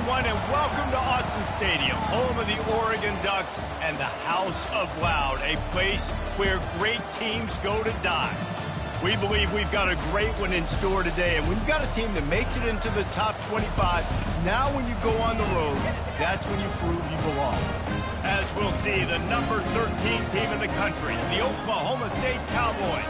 everyone, and welcome to Autzen Stadium, home of the Oregon Ducks and the House of Loud, a place where great teams go to die. We believe we've got a great one in store today, and we've got a team that makes it into the top 25. Now when you go on the road, that's when you prove you belong. As we'll see, the number 13 team in the country, the Oklahoma State Cowboys,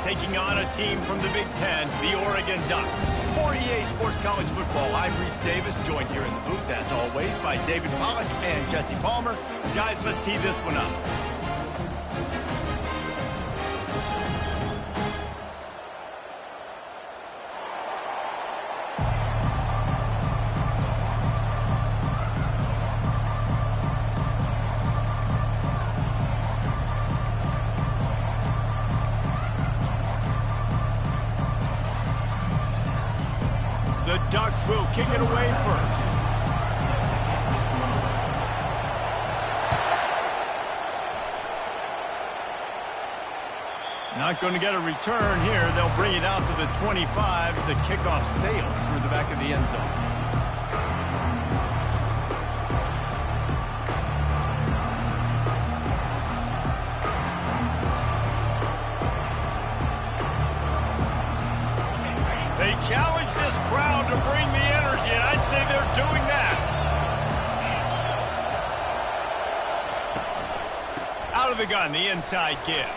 taking on a team from the Big Ten, the Oregon Ducks. For EA Sports College Football, I'm Reese Davis, joined here in the booth, as always, by David Pollack and Jesse Palmer. Guys, let's tee this one up. The Ducks will kick it away first. Not going to get a return here. They'll bring it out to the 25 as the kickoff sails through the back of the end zone. They challenge this crowd to bring the energy, and I'd say they're doing that. Out of the gun, the inside give.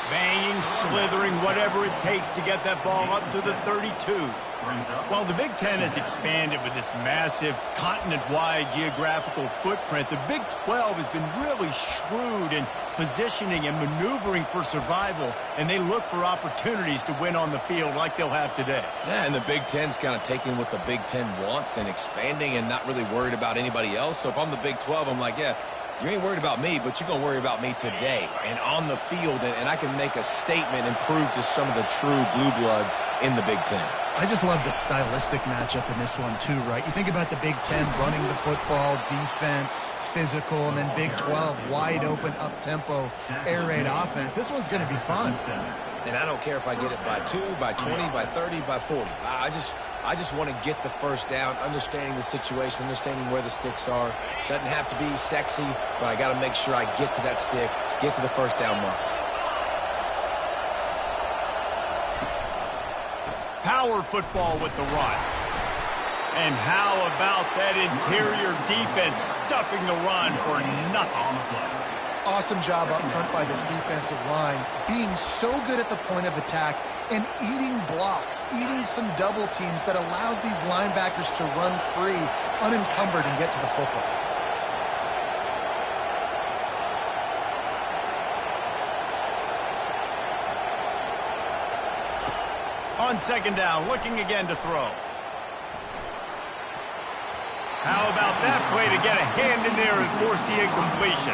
Banging, slithering, whatever it takes to get that ball up to the 32. Well, the Big Ten has expanded with this massive continent-wide geographical footprint. The Big 12 has been really shrewd in positioning and maneuvering for survival, and they look for opportunities to win on the field like they'll have today. Yeah, and the Big Ten's kind of taking what the Big Ten wants and expanding and not really worried about anybody else. So if I'm the Big 12, I'm like, yeah, you ain't worried about me, but you're going to worry about me today and on the field, and I can make a statement and prove to some of the true blue bloods in the Big Ten. I just love the stylistic matchup in this one too, right? You think about the Big Ten running the football, defense, physical, and then Big 12 wide open, up-tempo, air raid offense. This one's going to be fun. And I don't care if I get it by 2, by 20, by 30, by 40. I just want to get the first down, understanding the situation, understanding where the sticks are. Doesn't have to be sexy, but I got to make sure I get to that stick, get to the first down mark. Power football with the run. And how about that interior defense stuffing the run for nothing? Awesome job up front by this defensive line, being so good at the point of attack and eating blocks, eating some double teams that allows these linebackers to run free, unencumbered, and get to the football. On second down, looking again to throw. How about that play to get a hand in there and force the incompletion?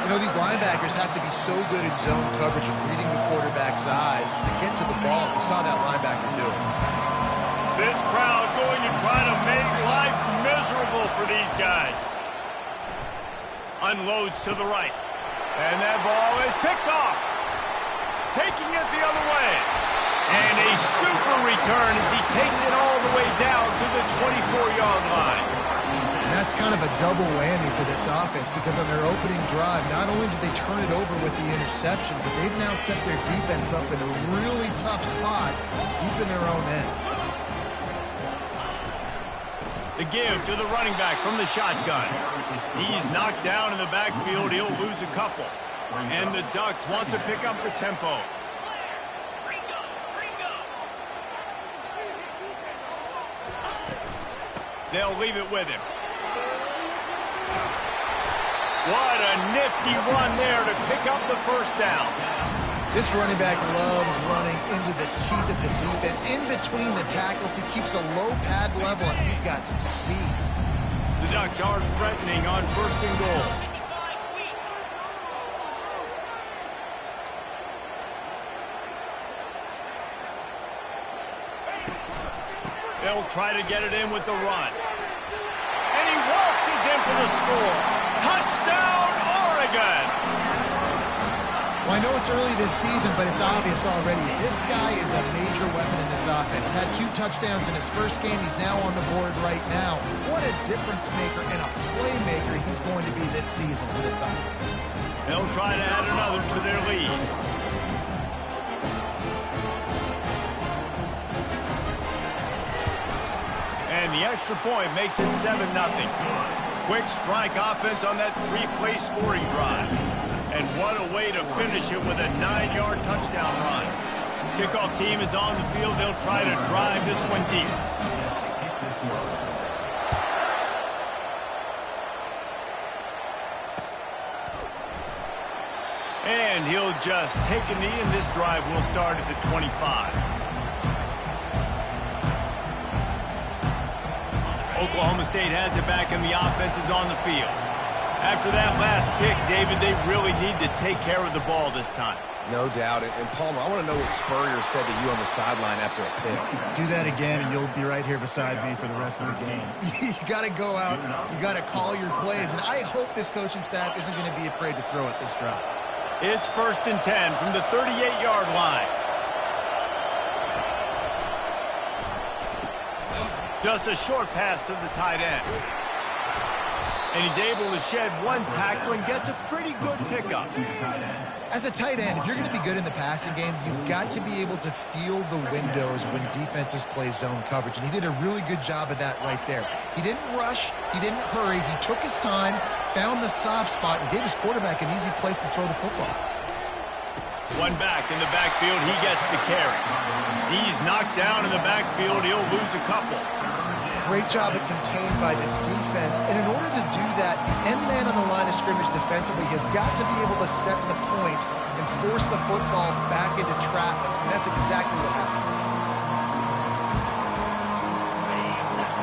You know, these linebackers have to be so good in zone coverage of reading the quarterback's eyes to get to the ball. You saw that linebacker do it. This crowd going to try to make life miserable for these guys. Unloads to the right. And that ball is picked off. Taking it the other way. And a super return as he takes it all the way down to the 24-yard line. And that's kind of a double whammy for this offense because on their opening drive, not only did they turn it over with the interception, but they've now set their defense up in a really tough spot deep in their own end. The give to the running back from the shotgun. He's knocked down in the backfield. He'll lose a couple. And the Ducks want to pick up the tempo. They'll leave it with him. What a nifty run there to pick up the first down. This running back loves running into the teeth of the defense. In between the tackles, he keeps a low pad level, and he's got some speed. The Ducks are threatening on first and goal. They'll try to get it in with the run. And he waltzes in for the score. Touchdown, Oregon! I know it's early this season, but it's obvious already. This guy is a major weapon in this offense. Had 2 touchdowns in his first game. He's now on the board right now. What a difference maker and a playmaker he's going to be this season for this offense. They'll try to add another to their lead. And the extra point makes it 7-0. Quick strike offense on that 3-play scoring drive. And what a way to finish it with a 9-yard touchdown run. Kickoff team is on the field. They'll try to drive this one deep. And he'll just take a knee, and this drive will start at the 25. Oklahoma State has it back, and the offense is on the field. After that last pick, David, they really need to take care of the ball this time. No doubt. And Palmer, I want to know what Spurrier said to you on the sideline after a pick. Do that again, and you'll be right here beside me for the rest of the game. You got to go out. You got to call your plays, and I hope this coaching staff isn't going to be afraid to throw at this drive. It's 1st and 10 from the 38-yard line. Just a short pass to the tight end. And he's able to shed 1 tackle and gets a pretty good pickup. As a tight end, if you're going to be good in the passing game, you've got to be able to feel the windows when defenses play zone coverage. And he did a really good job of that right there. He didn't rush. He didn't hurry. He took his time, found the soft spot, and gave his quarterback an easy place to throw the football. 1 back in the backfield. He gets the carry. He's knocked down in the backfield. He'll lose a couple. Great job at contained by this defense. And in order to do that, the end man on the line of scrimmage defensively has got to be able to set the point and force the football back into traffic. And that's exactly what happened.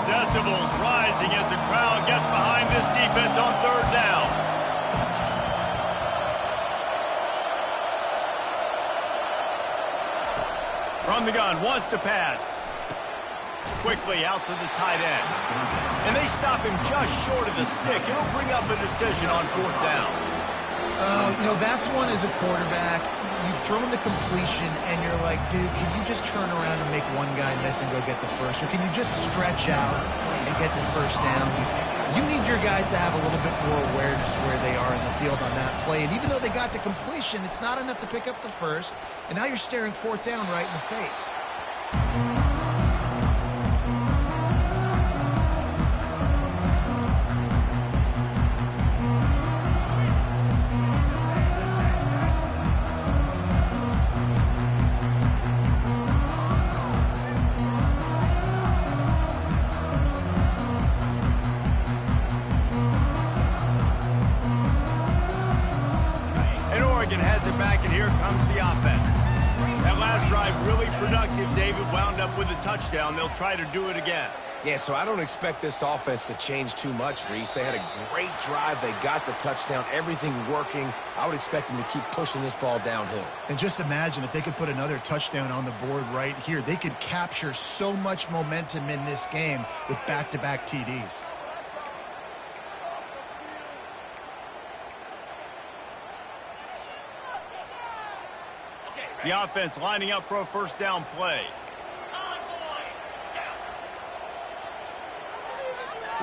Decibels rising as the crowd gets behind this defense on 3rd down. From the gun, wants to pass. Quickly out to the tight end. And they stop him just short of the stick. It'll bring up a decision on 4th down. You know, that's one as a quarterback. You've thrown the completion, and you're like, dude, can you just turn around and make one guy miss and go get the first? Or can you just stretch out and get the first down? You need your guys to have a little bit more awareness where they are in the field on that play. And even though they got the completion, it's not enough to pick up the first. And now you're staring 4th down right in the face. Has it back, and here comes the offense. That last drive really productive. David wound up with a touchdown. They'll try to do it again. Yeah, so I don't expect this offense to change too much, Reese. They had a great drive. They got the touchdown. Everything working. I would expect them to keep pushing this ball downhill. And just imagine if they could put another touchdown on the board right here. They could capture so much momentum in this game with back-to-back TDs. The offense lining up for a 1st down play.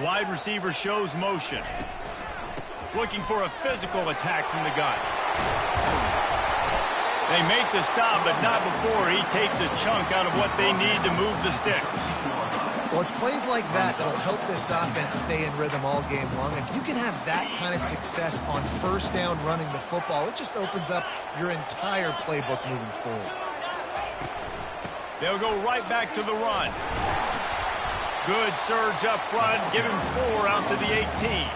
Wide receiver shows motion. Looking for a physical attack from the gun. They make the stop, but not before he takes a chunk out of what they need to move the sticks. Well, it's plays like that that'll help this offense stay in rhythm all game long. If you can have that kind of success on 1st down running the football, it just opens up your entire playbook moving forward. They'll go right back to the run. Good surge up front, give him 4 out to the 18.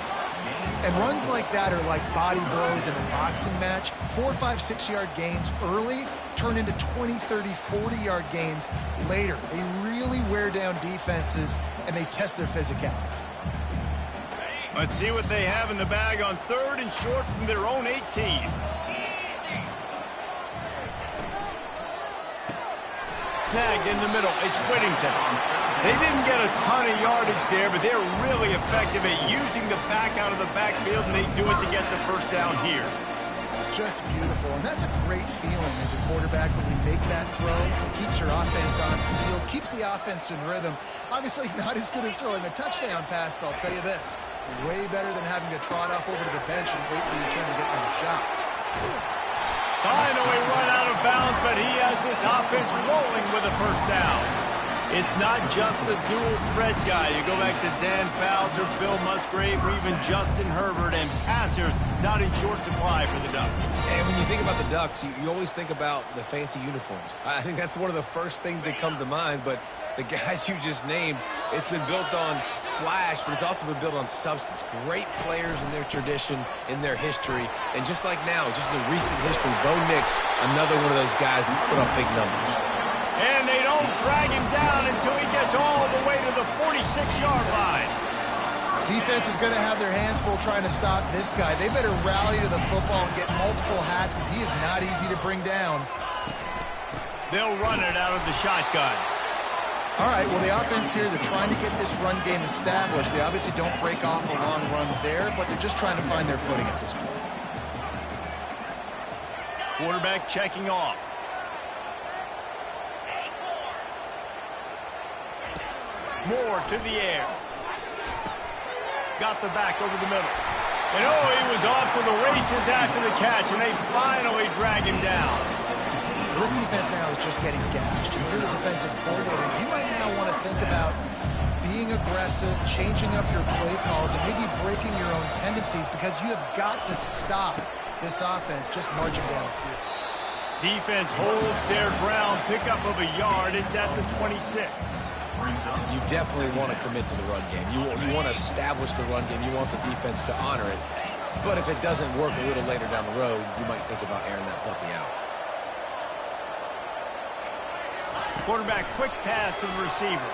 And runs like that are like body blows in a boxing match. 4, 5, 6-yard gains early turn into 20, 30, 40-yard gains later. They really wear down defenses, and they test their physicality. Let's see what they have in the bag on 3rd and short from their own 18. Snagged in the middle. It's Whittington. They didn't get a ton of yardage there, but they're really effective at using the back out of the backfield, and they do it to get the 1st down here. Just beautiful, and that's a great feeling as a quarterback when you make that throw. Keeps your offense on the field, keeps the offense in rhythm. Obviously not as good as throwing a touchdown pass, but I'll tell you this, way better than having to trot off over to the bench and wait for your turn to get another shot. Finally run out of bounds, but he has this offense rolling with a first down. It's not just the dual threat guy. You go back to Dan Fouts or Bill Musgrave or even Justin Herbert, and passers not in short supply for the Ducks. And when you think about the Ducks, you always think about the fancy uniforms. I think that's one of the first things that come to mind, but the guys you just named, it's been built on flash, but it's also been built on substance. Great players in their tradition, in their history, and just like now, just in the recent history, Bo Nix, another one of those guys that's put up big numbers. And they don't drag him down until he gets all the way to the 46-yard line. Defense is going to have their hands full trying to stop this guy. They better rally to the football and get multiple hats because he is not easy to bring down. They'll run it out of the shotgun. All right, well, the offense here, they're trying to get this run game established. They obviously don't break off a long run there, but they're just trying to find their footing at this point. Quarterback checking off. Moore to the air. Got the back over the middle. And oh, he was off to the races after the catch, and they finally drag him down. Well, this defense now is just getting gashed. If you're the defensive coordinator, you might now want to think about being aggressive, changing up your play calls, and maybe breaking your own tendencies because you have got to stop this offense just marching down the field. Defense holds their ground, pickup of a yard. It's at the 26. You definitely want to commit to the run game. You want to establish the run game. You want the defense to honor it. But if it doesn't work a little later down the road, you might think about airing that puppy out. Quarterback quick pass to the receiver.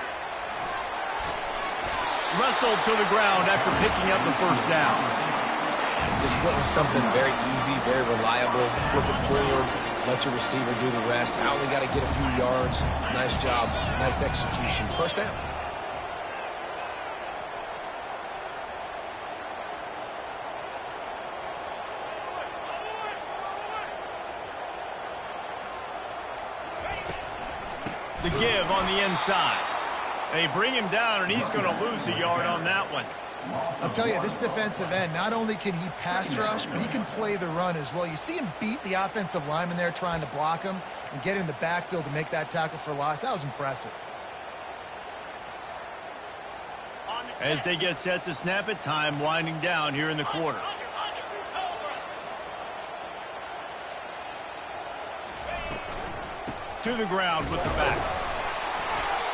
Wrestled to the ground after picking up the first down. Just went with something very easy, very reliable. Flip it forward, let your receiver do the rest. I only got to get a few yards. Nice job, nice execution. First down. The give on the inside. They bring him down, and he's going to lose a yard on that one. I'll tell you, this defensive end, not only can he pass rush, but he can play the run as well. You see him beat the offensive lineman there trying to block him and get in the backfield to make that tackle for loss. That was impressive. As they get set to snap it, time winding down here in the quarter. To the ground with the back.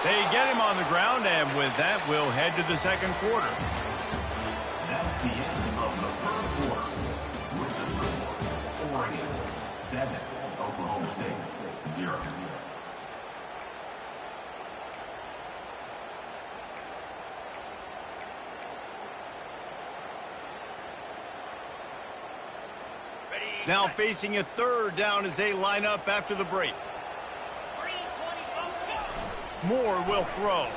They get him on the ground, and with that, we'll head to the second quarter. That's the end of the first quarter. With the score, Oregon 7, Oklahoma State 0. Now facing a third down as they line up after the break. Moore will throw.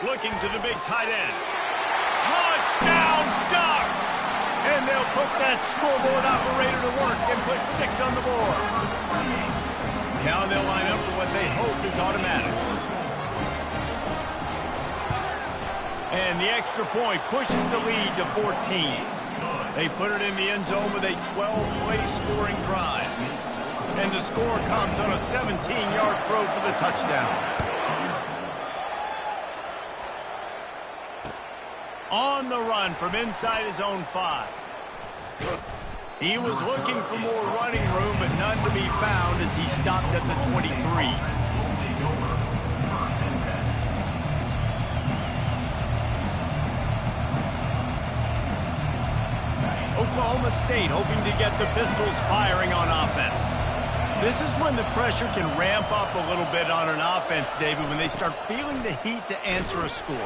Looking to the big tight end. Touchdown, Ducks! And they'll put that scoreboard operator to work and put 6 on the board. Now they'll line up for what they hope is automatic. And the extra point pushes the lead to 14. They put it in the end zone with a 12-play scoring drive. And the score comes on a 17-yard throw for the touchdown. On the run from inside his own 5. He was looking for more running room, but none to be found as he stopped at the 23. Oklahoma State hoping to get the Pistols firing on offense. This is when the pressure can ramp up a little bit on an offense, David, when they start feeling the heat to answer a score.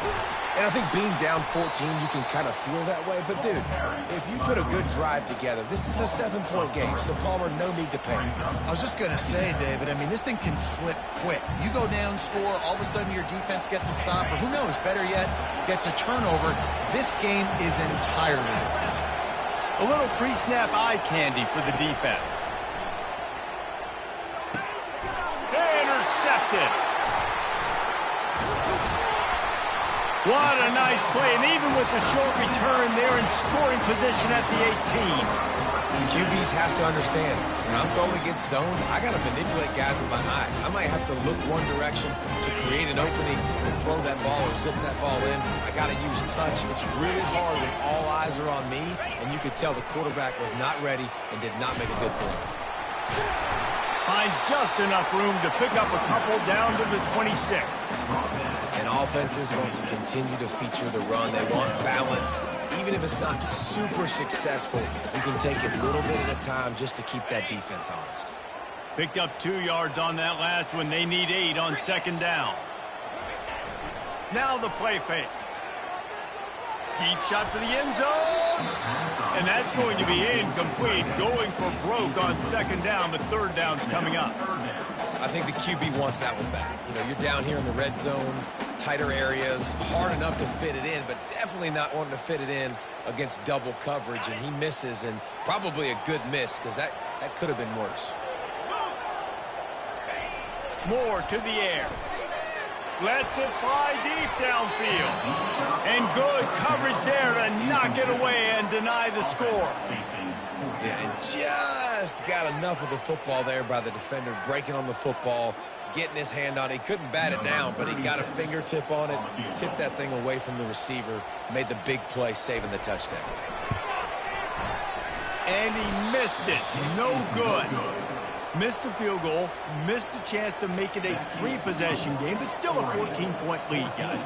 And I think being down 14, you can kind of feel that way. But, dude, if you put a good drive together, this is a 7-point game, so Palmer, no need to panic. I was just going to say, David, I mean, this thing can flip quick. You go down, score, all of a sudden your defense gets a stop, or who knows, better yet, gets a turnover. This game is entirely different. A little pre-snap eye candy for the defense. Intercepted. What a nice play, and even with the short return, they're in scoring position at the 18. QBs have to understand, when I'm throwing against zones, I got to manipulate guys with my eyes. I might have to look one direction to create an opening and throw that ball or zip that ball in. I got to use touch. It's really hard when all eyes are on me, and you could tell the quarterback was not ready and did not make a good throw. Finds just enough room to pick up a couple down to the 26. And offenses want to continue to feature the run. They want balance. Even if it's not super successful, you can take it a little bit at a time just to keep that defense honest. Picked up 2 yards on that last one. They need 8 on second down. Now the play fake. Deep shot for the end zone. And that's going to be incomplete. Going for broke on second down, but third down's coming up. I think the QB wants that one back. You know, you're down here in the red zone, tighter areas, hard enough to fit it in, but definitely not wanting to fit it in against double coverage, and he misses, and probably a good miss because that could have been worse. Moore to the air. Lets it fly deep downfield. And good coverage there to knock it away and deny the score. Yeah, and just got enough of the football there by the defender, breaking on the football, getting his hand on it. He couldn't bat it down, but he got a fingertip on it, tipped that thing away from the receiver, made the big play, saving the touchdown. And he missed it. No good. Missed the field goal, missed the chance to make it a 3-possession game, but still a 14-point lead, guys.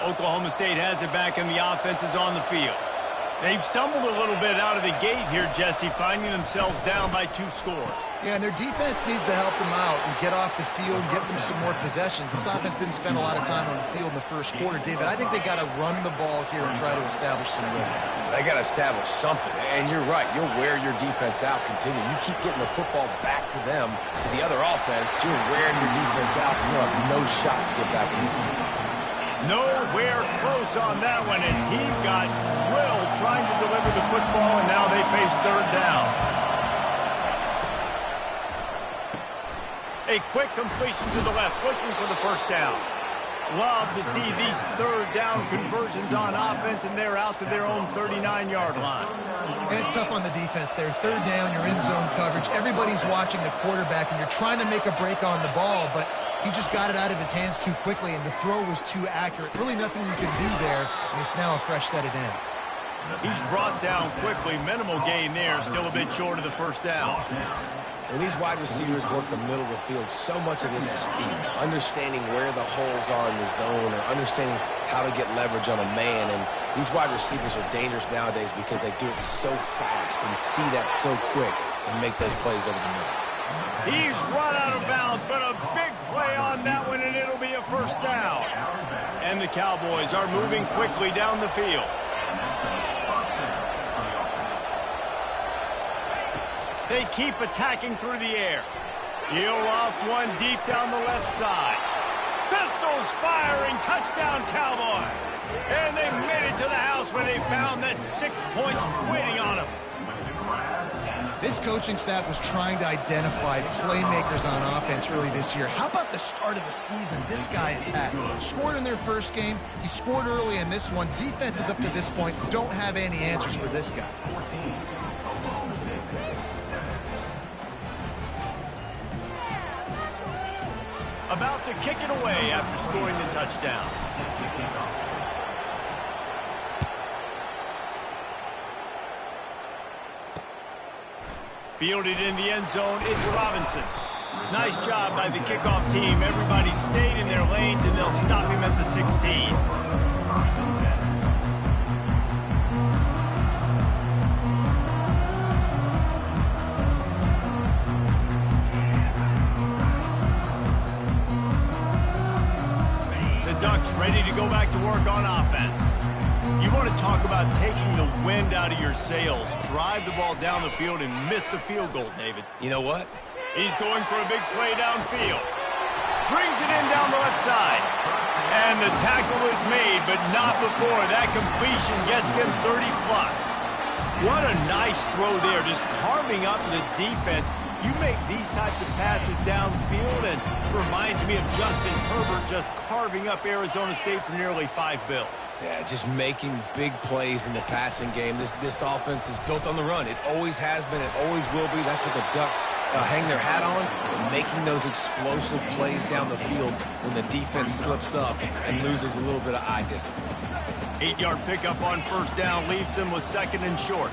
Oklahoma State has it back, and the offense is on the field. They've stumbled a little bit out of the gate here, Jesse, finding themselves down by 2 scores. Yeah, and their defense needs to help them out and get off the field, get them some more possessions. This offense didn't spend a lot of time on the field in the first quarter, David. I think they got to run the ball here and try to establish some rhythm. They got to establish something, and you're right. You'll wear your defense out, continue. You keep getting the football back to them, to the other offense, you're wearing your defense out, and you'll have no shot to get back in this game. Nowhere close on that one as he got drilled trying to deliver the football, and now they face third down. A quick completion to the left, looking for the first down. Love to see these third down conversions on offense, and they're out to their own 39-yard line. And it's tough on the defense there. Third down, you're in zone coverage. Everybody's watching the quarterback, and you're trying to make a break on the ball, but he just got it out of his hands too quickly, and the throw was too accurate. Really nothing you can do there, and it's now a fresh set of downs. He's brought down quickly. Minimal gain there, still a bit short of the first down. When these wide receivers work the middle of the field, so much of this is feet. Understanding where the holes are in the zone or understanding how to get leverage on a man. And these wide receivers are dangerous nowadays because they do it so fast and see that so quick and make those plays over the middle. He's run out of bounds, but a big play on that one, and it'll be a first down. And the Cowboys are moving quickly down the field. They keep attacking through the air. He'll off one deep down the left side. Pistols firing, touchdown Cowboys. And they made it to the house when they found that 6 points waiting on them. This coaching staff was trying to identify playmakers on offense early this year. How about the start of the season this guy has had? Scored in their first game. He scored early in this one. Defenses up to this point don't have any answers for this guy. About to kick it away after scoring the touchdown. Fielded in the end zone, it's Robinson. Nice job by the kickoff team. Everybody stayed in their lanes, and they'll stop him at the 16. Ducks ready to go back to work on offense. You want to talk about taking the wind out of your sails. Drive the ball down the field and miss the field goal, David. You know what? He's going for a big play downfield. Brings it in down the left side. And the tackle is made, but not before that completion gets him 30+. What a nice throw there, just carving up the defense. You make these types of passes downfield, and reminds me of Justin Herbert just carving up Arizona State for nearly 5 bills. Yeah, just making big plays in the passing game. This offense is built on the run. It always has been. It always will be. That's what the Ducks hang their hat on, and making those explosive plays down the field when the defense slips up and loses a little bit of eye discipline. 8-yard pickup on first down leaves them with 2nd and short.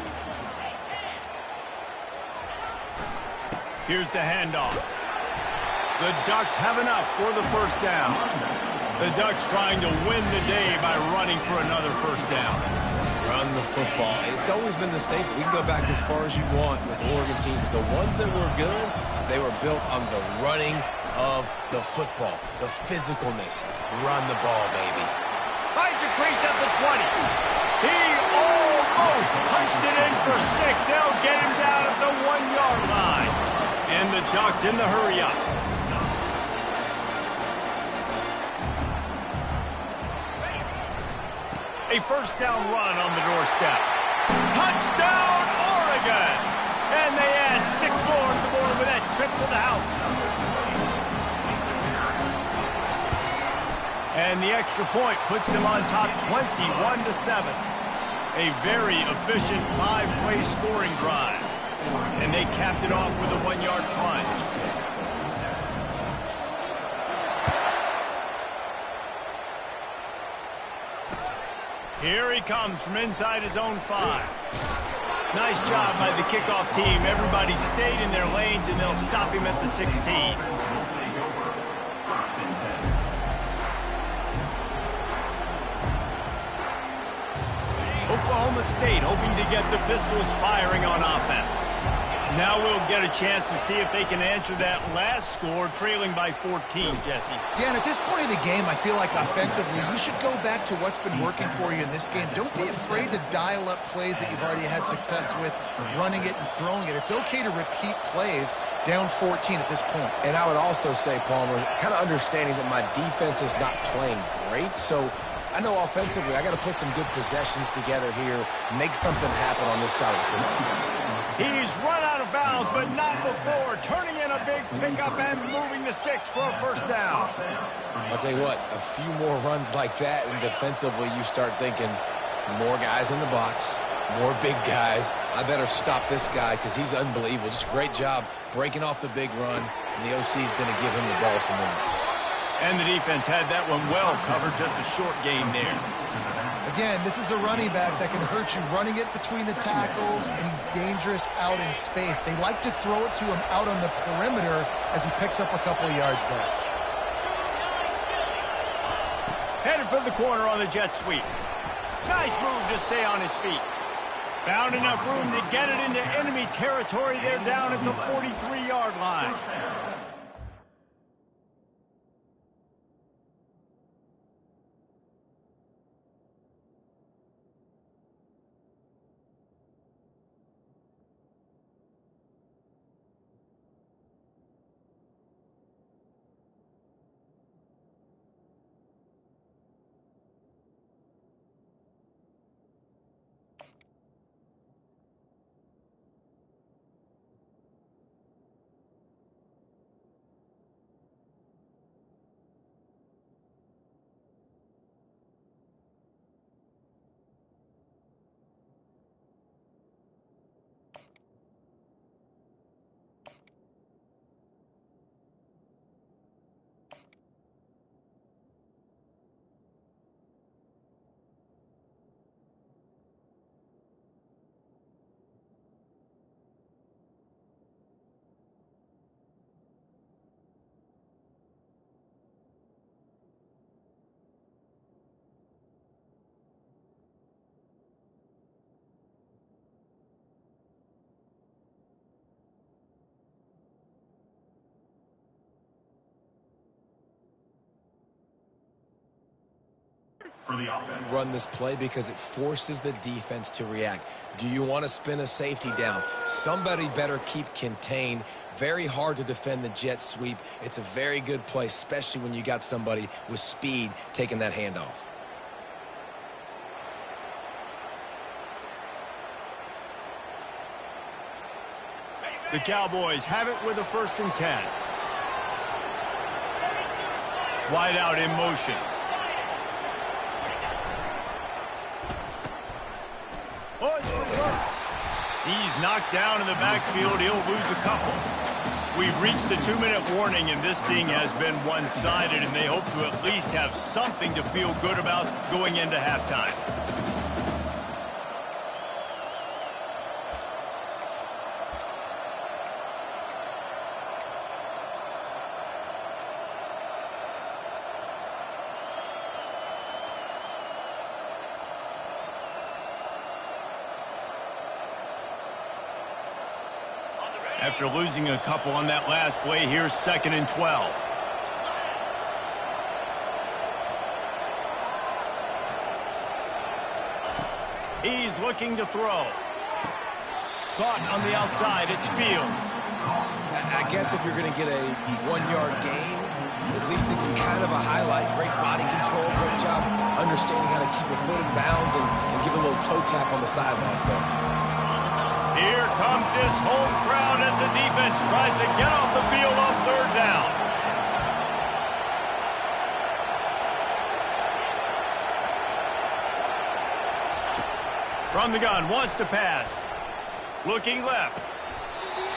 Here's the handoff. The Ducks have enough for the first down. The Ducks trying to win the day by running for another first down. Run the football. It's always been the staple. We can go back as far as you want with Oregon teams. The ones that were good, they were built on the running of the football, the physicalness. Run the ball, baby. Finds a crease at the 20. He almost punched it in for 6. They'll get him down at the 1-yard line. And the Ducks in the hurry-up. A first down run on the doorstep. Touchdown, Oregon! And they add 6 more to the board with that trip to the house. And the extra point puts them on top 21-7. A very efficient 5-play scoring drive. And they capped it off with a 1-yard plunge. Here he comes from inside his own 5. Nice job by the kickoff team. Everybody stayed in their lanes, and they'll stop him at the 16. Oklahoma State hoping to get the Pistols firing on offense. Now we'll get a chance to see if they can answer that last score, trailing by 14, Jesse. Yeah, and at this point of the game, I feel like offensively, you should go back to what's been working for you in this game. Don't be afraid to dial up plays that you've already had success with, running it and throwing it. It's okay to repeat plays down 14 at this point. And I would also say, Palmer, kind of understanding that my defense is not playing great, so I know offensively I got to put some good possessions together here, make something happen on this side of the football. He's run out of bounds, but not before, turning in a big pickup and moving the sticks for a first down. I'll tell you what, a few more runs like that, and defensively you start thinking more guys in the box, more big guys. I better stop this guy because he's unbelievable. Just a great job breaking off the big run, and the OC is going to give him the ball some more. And the defense had that one well covered, just a short gain there. Again, this is a running back that can hurt you running it between the tackles, and he's dangerous out in space. They like to throw it to him out on the perimeter as he picks up a couple of yards there. Headed for the corner on the jet sweep. Nice move to stay on his feet. Found enough room to get it into enemy territory. They're down at the 43-yard line. for the offense. Run this play because it forces the defense to react. Do you want to spin a safety down? Somebody better keep contained. Very hard to defend the jet sweep. It's a very good play, especially when you got somebody with speed taking that handoff. The Cowboys have it with a 1st and 10. Wide out in motion. Oh, it's reversed. He's knocked down in the backfield. He'll lose a couple. We've reached the 2-minute warning, and this thing has been one-sided, and they hope to at least have something to feel good about going into halftime. After losing a couple on that last play, here's 2nd and 12. He's looking to throw. Caught on the outside. It's Fields. I guess if you're going to get a 1-yard gain, at least it's kind of a highlight. Great body control, great job understanding how to keep a foot in bounds and give a little toe tap on the sidelines there. Here comes this home crowd as the defense tries to get off the field on 3rd down. From the gun, wants to pass. Looking left.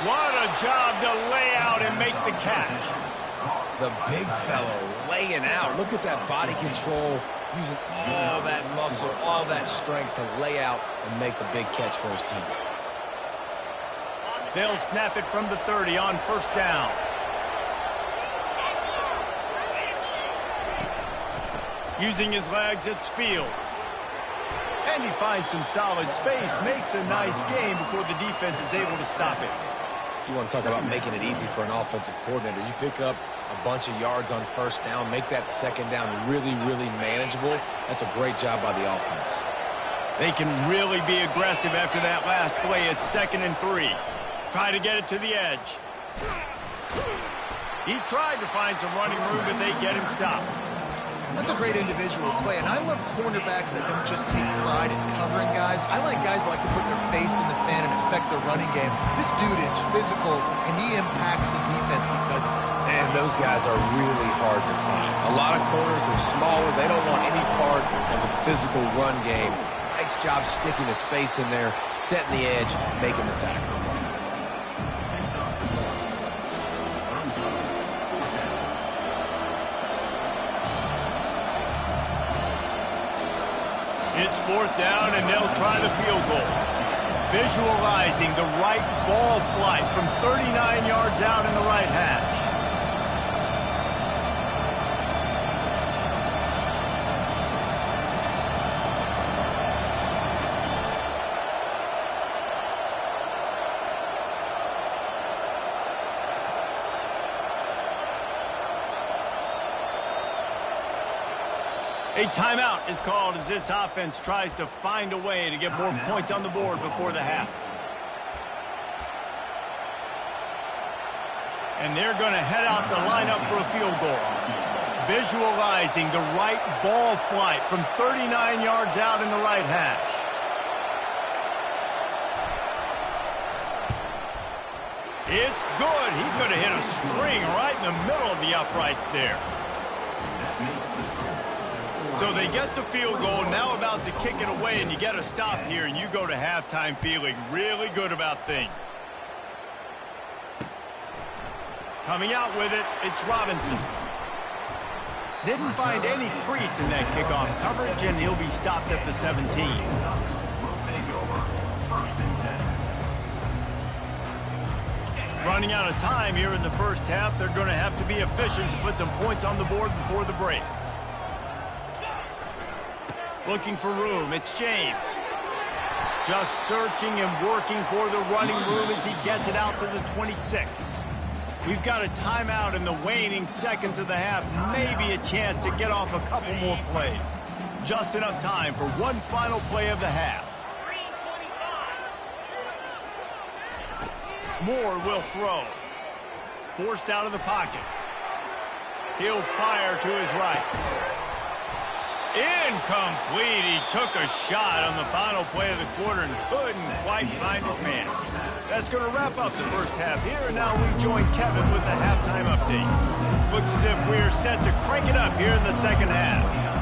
What a job to lay out and make the catch. The big fellow laying out. Look at that body control, using all that muscle, all that strength to lay out and make the big catch for his team. They'll snap it from the 30 on 1st down. Using his legs, it's Fields. And he finds some solid space, makes a nice game before the defense is able to stop it. You want to talk about making it easy for an offensive coordinator. You pick up a bunch of yards on 1st down, make that 2nd down really, really manageable. That's a great job by the offense. They can really be aggressive after that last play. It's 2nd and 3. Try to get it to the edge. He tried to find some running room, but they get him stopped. That's a great individual play, and I love cornerbacks that don't just take pride in covering guys. I like guys that like to put their face in the fan and affect the running game. This dude is physical, and he impacts the defense because of it. And those guys are really hard to find. A lot of corners, they're smaller. They don't want any part of the physical run game. Nice job sticking his face in there, setting the edge, making the tackle. It's 4th down, and they'll try the field goal. Visualizing the right ball flight from 39 yards out in the right hash. A timeout is called as this offense tries to find a way to get more points on the board before the half. And they're going to head out to line up for a field goal. Visualizing the right ball flight from 39 yards out in the right hash. It's good. He could have hit a string right in the middle of the uprights there. So they get the field goal, now about to kick it away, and you get a stop here, and you go to halftime feeling really good about things. Coming out with it, it's Robinson. Didn't find any crease in that kickoff coverage, and he'll be stopped at the 17. Running out of time here in the 1st half, they're going to have to be efficient to put some points on the board before the break. Looking for room, it's James. Just searching and working for the running room as he gets it out to the 26. We've got a timeout in the waning seconds of the half. Maybe a chance to get off a couple more plays. just enough time for one final play of the half. Moore will throw. Forced out of the pocket. He'll fire to his right. Incomplete. He took a shot on the final play of the quarter and couldn't quite find his man. That's going to wrap up the first half here, and now we join Kevin with the halftime update. Looks as if we're set to crank it up here in the second half.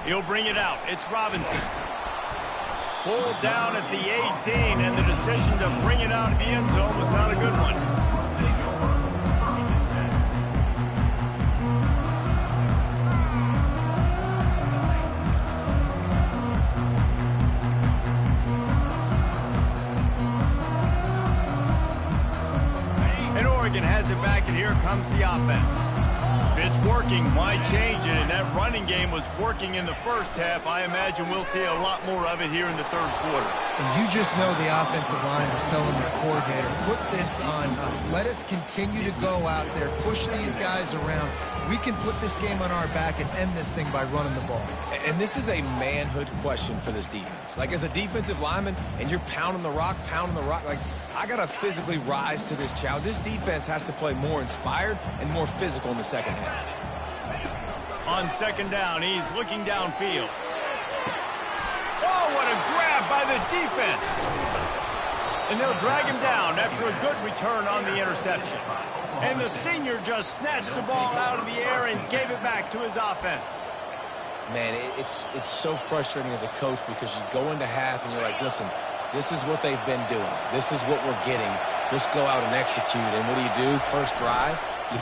He'll bring it out. It's Robinson. Pulled down at the 18, and the decision to bring it out of the end zone was not a good one. And Oregon has it back, and here comes the offense. If it's working, why change it? And that running game was working in the first half. I imagine we'll see a lot more of it here in the third quarter. And you just know the offensive line is telling their coordinator, put this on us. Let us continue to go out there, push these guys around. We can put this game on our back and end this thing by running the ball. And this is a manhood question for this defense. Like, as a defensive lineman, and you're pounding the rock, like, I got to physically rise to this challenge. This defense has to play more inspired and more physical in the second half. On second down, he's looking downfield. Oh, what a grab by the defense. And they'll drag him down after a good return on the interception. And the senior just snatched the ball out of the air and gave it back to his offense. Man, it's so frustrating as a coach because you go into half and you're like, listen, this is what they've been doing. This is what we're getting. Let's go out and execute. And what do? First drive, you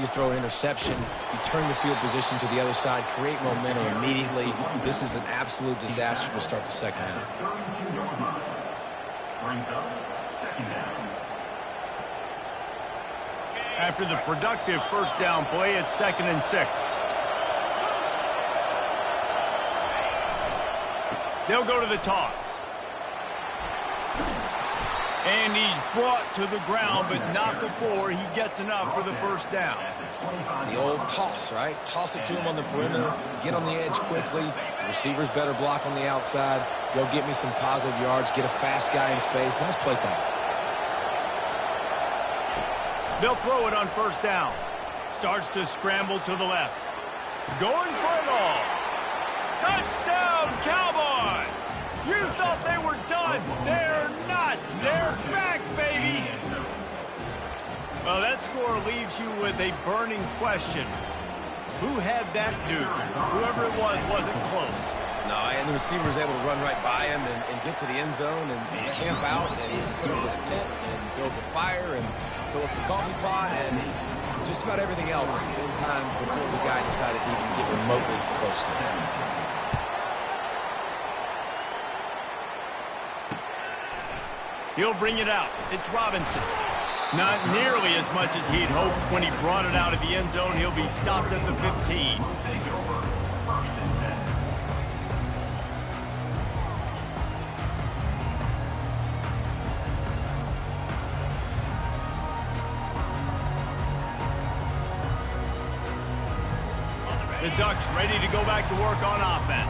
throw an interception, you turn the field position to the other side, create momentum immediately. This is an absolute disaster to start the second half. After the productive first down play, it's 2nd and 6. They'll go to the toss. And he's brought to the ground, but not before he gets enough for the first down. The old toss, right? Toss it to him on the perimeter, get on the edge quickly. The receivers better block on the outside. Go get me some positive yards, get a fast guy in space. Nice play call. They'll throw it on first down. Starts to scramble to the left. Going for it all. Touchdown, Cowboys! You thought they were done. They're not. They're back, baby. Well, that score leaves you with a burning question. Who had that dude? Whoever it was wasn't close. No, and the receiver was able to run right by him and get to the end zone and camp out and put up his tent and build the fire and fill up the coffee pot and just about everything else in time before the guy decided to even get remotely close to him. He'll bring it out. It's Robinson. Not nearly as much as he'd hoped when he brought it out of the end zone. He'll be stopped at the 15. The Ducks ready to go back to work on offense.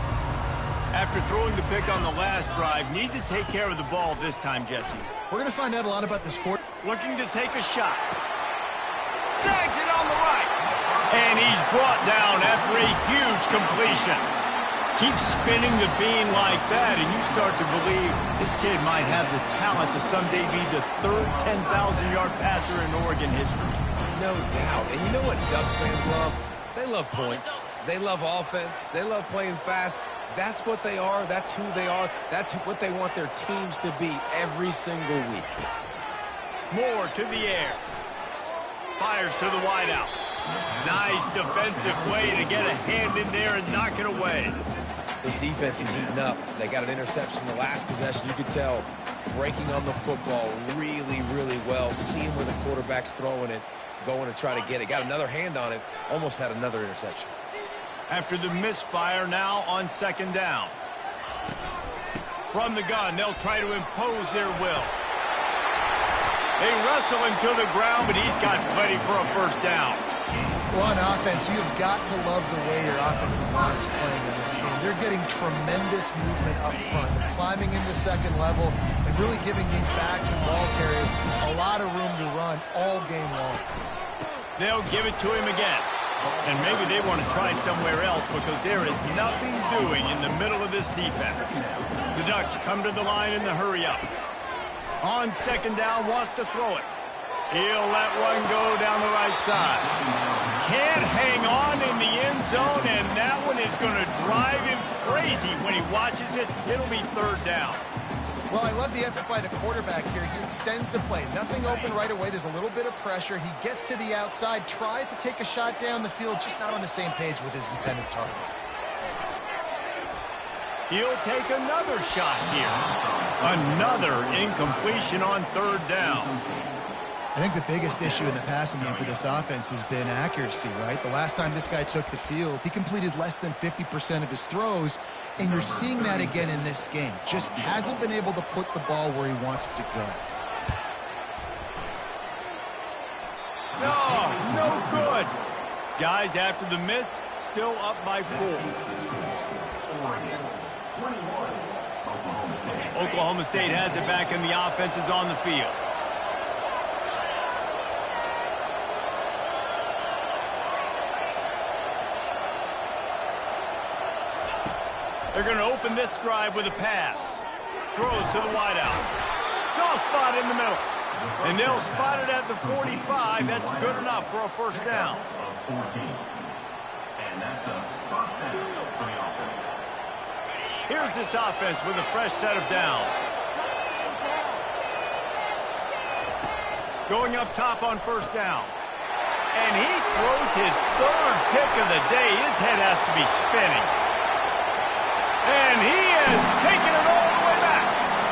After throwing the pick on the last drive, need to take care of the ball this time, Jesse. We're going to find out a lot about this quarter. Looking to take a shot. Snags it on the right. And he's brought down after a huge completion. Keep spinning the bean like that, and you start to believe this kid might have the talent to someday be the third 10,000-yard passer in Oregon history. No doubt. And you know what Ducks fans love? They love points. They love offense. They love playing fast. That's what they are. That's who they are. That's what they want their teams to be every single week. Moore to the air. Fires to the wideout. Nice defensive play to get a hand in there and knock it away. This defense is heating up. They got an interception the last possession. You could tell breaking on the football really, really well. Seeing where the quarterback's throwing it, going to try to get it. Got another hand on it. Almost had another interception. After the misfire, now on second down. From the gun, they'll try to impose their will. They wrestle him to the ground, but he's got plenty for a first down. Well, on offense, you've got to love the way your offensive line is playing in this game. They're getting tremendous movement up front. They're climbing into second level and really giving these backs and ball carriers a lot of room to run all game long. They'll give it to him again. And maybe they want to try somewhere else because there is nothing doing in the middle of this defense. The Ducks come to the line in the hurry-up. On second down, wants to throw it. He'll let one go down the right side. Can't hang on in the end zone, and that one is going to drive him crazy when he watches it. It'll be third down. Well, I love the effort by the quarterback here. He extends the play. Nothing open right away. There's a little bit of pressure. He gets to the outside, tries to take a shot down the field, just not on the same page with his intended target. He'll take another shot here. Another incompletion on third down. I think the biggest issue in the passing game for this offense has been accuracy, right? The last time this guy took the field, he completed less than 50% of his throws, and you're seeing that again in this game. Just hasn't been able to put the ball where he wants it to go. No good. Guys, after the miss, still up by 4. Oklahoma State has it back, and the offense is on the field. They're going to open this drive with a pass. Throws to the wideout. Soft spot in the middle. And they'll spot it at the 45. That's good enough for a first down. Here's this offense with a fresh set of downs. Going up top on first down. And he throws his third pick of the day. His head has to be spinning. And he is taking it all the way back.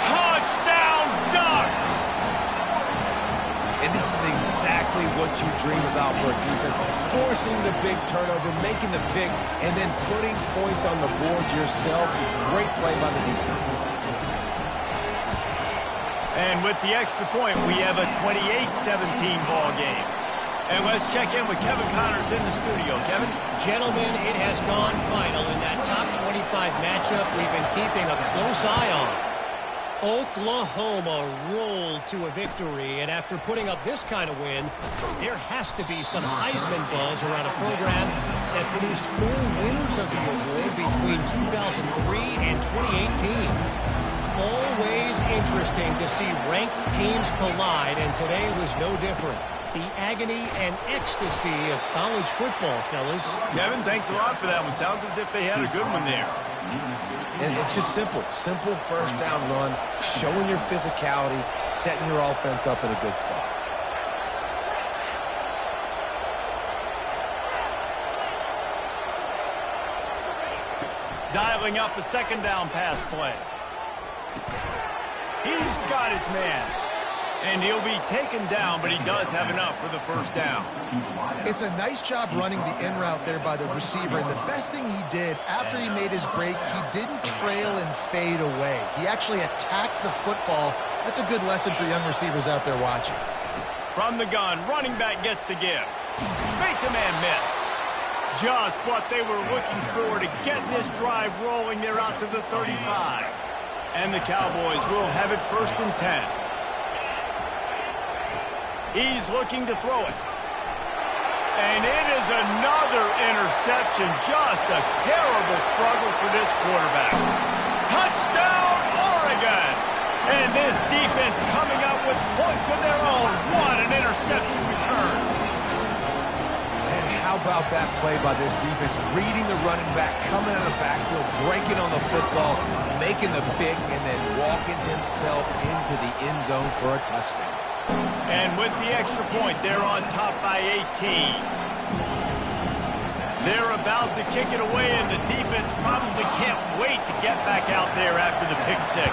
Touchdown, Ducks! And this is exactly what you dream about for a defense. Forcing the big turnover, making the pick, and then putting points on the board yourself. Great play by the defense. And with the extra point, we have a 28-17 ball game. And let's check in with Kevin Connors in the studio. Kevin? Gentlemen, it has gone final in that top 25 matchup we've been keeping a close eye on. Oklahoma rolled to a victory, and after putting up this kind of win, there has to be some Heisman buzz around a program that produced 4 winners of the award between 2003 and 2018. Always interesting to see ranked teams collide, and today was no different. The agony and ecstasy of college football, fellas. Kevin, thanks a lot for that one. Sounds as if they had a good one there. And it's just simple. Simple first down run, showing your physicality, setting your offense up in a good spot. Dialing up the second down pass play. He's got his man. And he'll be taken down, but he does have enough for the first down. It's a nice job running the in route there by the receiver. And the best thing he did after he made his break, he didn't trail and fade away. He actually attacked the football. That's a good lesson for young receivers out there watching. From the gun, running back gets to give. Makes a man miss. Just what they were looking for to get this drive rolling. They're out to the 35. And the Cowboys will have it 1st and 10. He's looking to throw it. And it is another interception. Just a terrible struggle for this quarterback. Touchdown, Oregon! And this defense coming up with points of their own. What an interception return. And how about that play by this defense? Reading the running back, coming out of the backfield, breaking on the football, making the pick, and then walking himself into the end zone for a touchdown. And with the extra point, they're on top by 18. They're about to kick it away, and the defense probably can't wait to get back out there after the pick 6.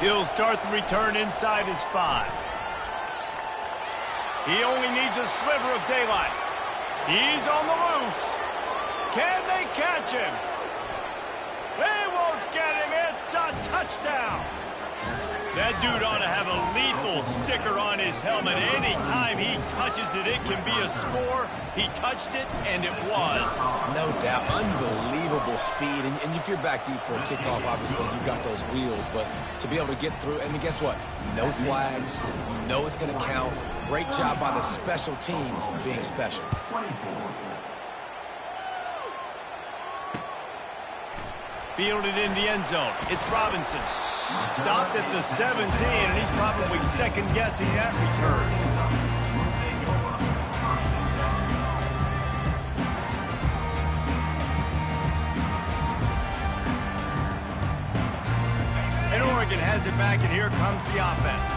He'll start the return inside his 5. He only needs a sliver of daylight. He's on the loose. Can they catch him? They won't get him. It's a touchdown. touchdown. That dude ought to have a lethal sticker on his helmet. Anytime he touches it, it can be a score. He touched it, and it was. No doubt. Unbelievable speed. And if you're back deep for a kickoff, obviously, you've got those wheels. But to be able to get through, and guess what? No flags. You know it's going to count. Great job by the special teams being special. Fielded in the end zone. It's Robinson. Stopped at the 17, and he's probably second-guessing that return. And Oregon has it back, and here comes the offense.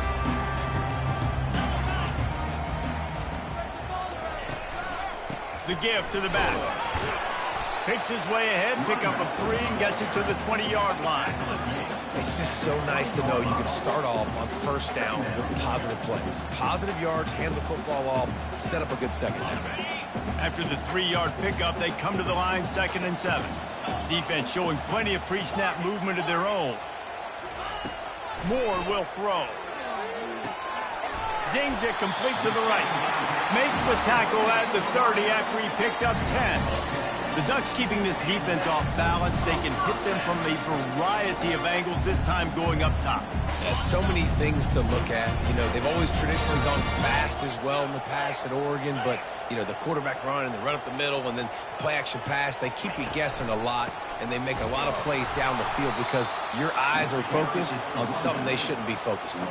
The give to the back. Picks his way ahead, pick up a 3, and gets it to the 20-yard line. It's just so nice to know you can start off on first down with positive plays. Positive yards, hand the football off, set up a good second half. After the 3-yard pickup, they come to the line 2nd and 7. Defense showing plenty of pre-snap movement of their own. Moore will throw. Zings it complete to the right. Makes the tackle at the 30 after he picked up 10. The Ducks keeping this defense off balance. They can hit them from a variety of angles, this time going up top. There's so many things to look at. You know, they've always traditionally gone fast as well in the past at Oregon, but, you know, the quarterback run and the run up the middle and then play-action pass, they keep you guessing a lot, and they make a lot of plays down the field because your eyes are focused on something they shouldn't be focused on.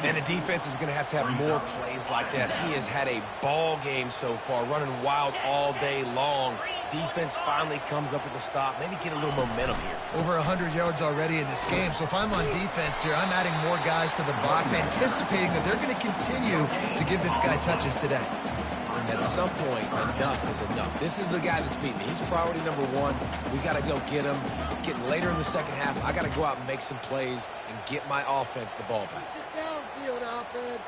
And the defense is going to have more plays like that. He has had a ball game so far, running wild all day long. Defense finally comes up with a stop. Maybe get a little momentum here. Over 100 yards already in this game. So if I'm on defense here, I'm adding more guys to the box, anticipating that they're going to continue to give this guy touches today. At some point, enough is enough. This is the guy that's beating me. He's priority number 1. We got to go get him. It's getting later in the second half. I got to go out and make some plays and get my offense the ball back. Sit down, field offense.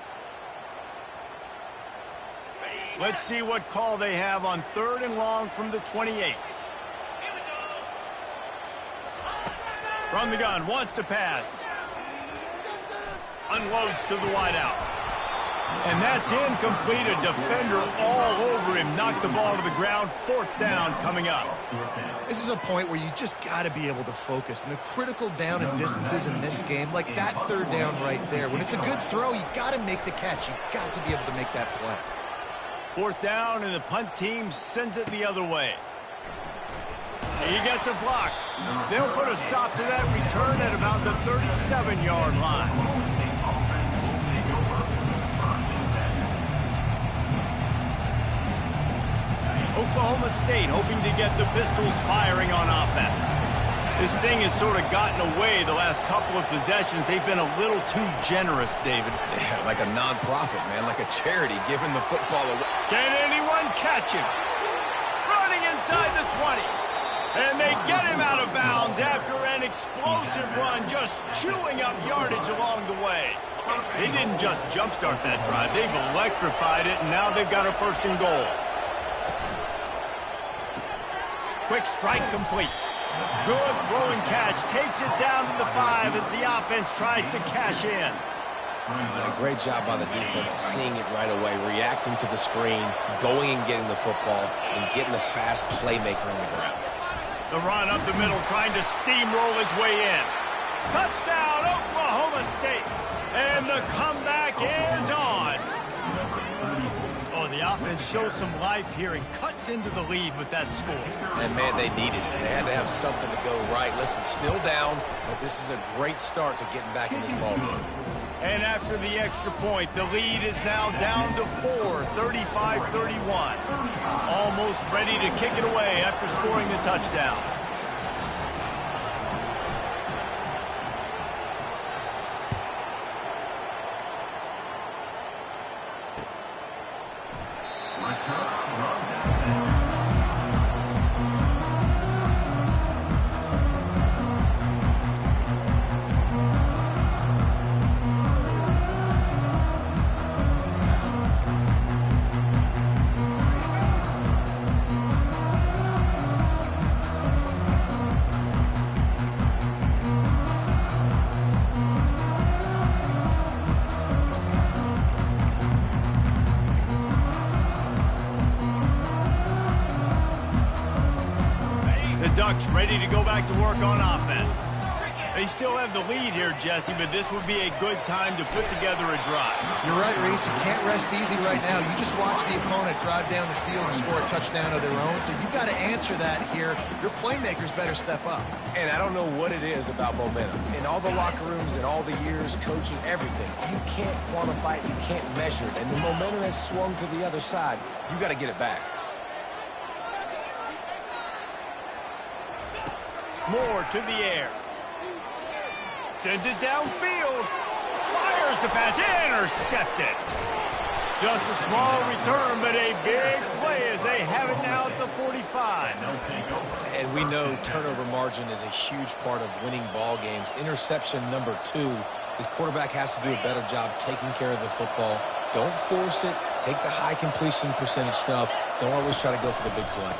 Let's see what call they have on 3rd and long from the 28. From the gun, wants to pass. Unloads to the wideout. And that's incomplete. A defender all over him. Knocked the ball to the ground. 4th down coming up. This is a point where you just got to be able to focus. And the critical down and distances in this game, like that 3rd down right there. When it's a good throw, you got to make the catch. You got to be able to make that play. 4th down, and the punt team sends it the other way. He gets a block. They'll put a stop to that return at about the 37-yard line. Oklahoma State hoping to get the Pistols firing on offense. This thing has sort of gotten away the last couple of possessions. They've been a little too generous, David. Yeah, like a non-profit, man, like a charity giving the football away. Can anyone catch him? Running inside the 20. And they get him out of bounds after an explosive run, just chewing up yardage along the way. They didn't just jumpstart that drive. They've electrified it, and now they've got a 1st and goal. Quick strike complete. Good throwing catch. Takes it down to the 5 as the offense tries to cash in. And a great job by the defense, seeing it right away, reacting to the screen, going and getting the football, and getting the fast playmaker on the ground. The run up the middle, trying to steamroll his way in. Touchdown, Oklahoma State. And the comeback is on. Oh, the offense shows some life here and cuts into the lead with that score. And, man, they needed it. They had to have something to go right. Listen, still down, but this is a great start to getting back in this ballgame. And after the extra point, the lead is now down to 4, 35-31. Almost ready to kick it away after scoring the touchdown. Ducks ready to go back to work on offense. They still have the lead here, Jesse, but this would be a good time to put together a drive. You're right, Reese. You can't rest easy right now. You just watch the opponent drive down the field and score a touchdown of their own, so you've got to answer that here. Your playmakers better step up. And I don't know what it is about momentum. In all the locker rooms and all the years, coaching, everything, you can't quantify it, you can't measure it. And the momentum has swung to the other side. You got to get it back. Moore to the air. Sends it downfield. Fires the pass. Intercepted. Just a small return, but a big play as they have it now at the 45. And we know turnover margin is a huge part of winning ball games. Interception number 2. His quarterback has to do a better job taking care of the football. Don't force it. Take the high completion percentage stuff. Don't always try to go for the big play.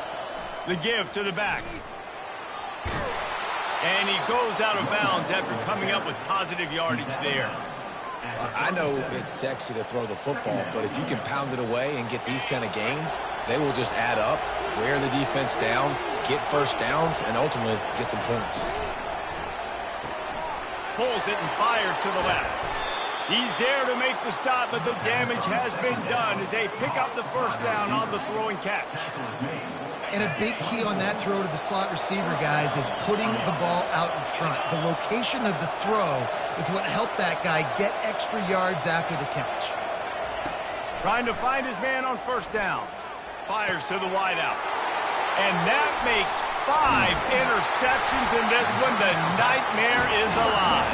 The give to the back. And he goes out of bounds after coming up with positive yardage there. I know it's sexy to throw the football, but if you can pound it away and get these kind of gains, they will just add up, wear the defense down, get first downs, and ultimately get some points. Pulls it and fires to the left. He's there to make the stop, but the damage has been done as they pick up the first down on the throw and catch. And a big key on that throw to the slot receiver, guys, is putting the ball out in front. The location of the throw is what helped that guy get extra yards after the catch. Trying to find his man on first down. Fires to the wideout. And that makes 5 interceptions in this one. The nightmare is alive.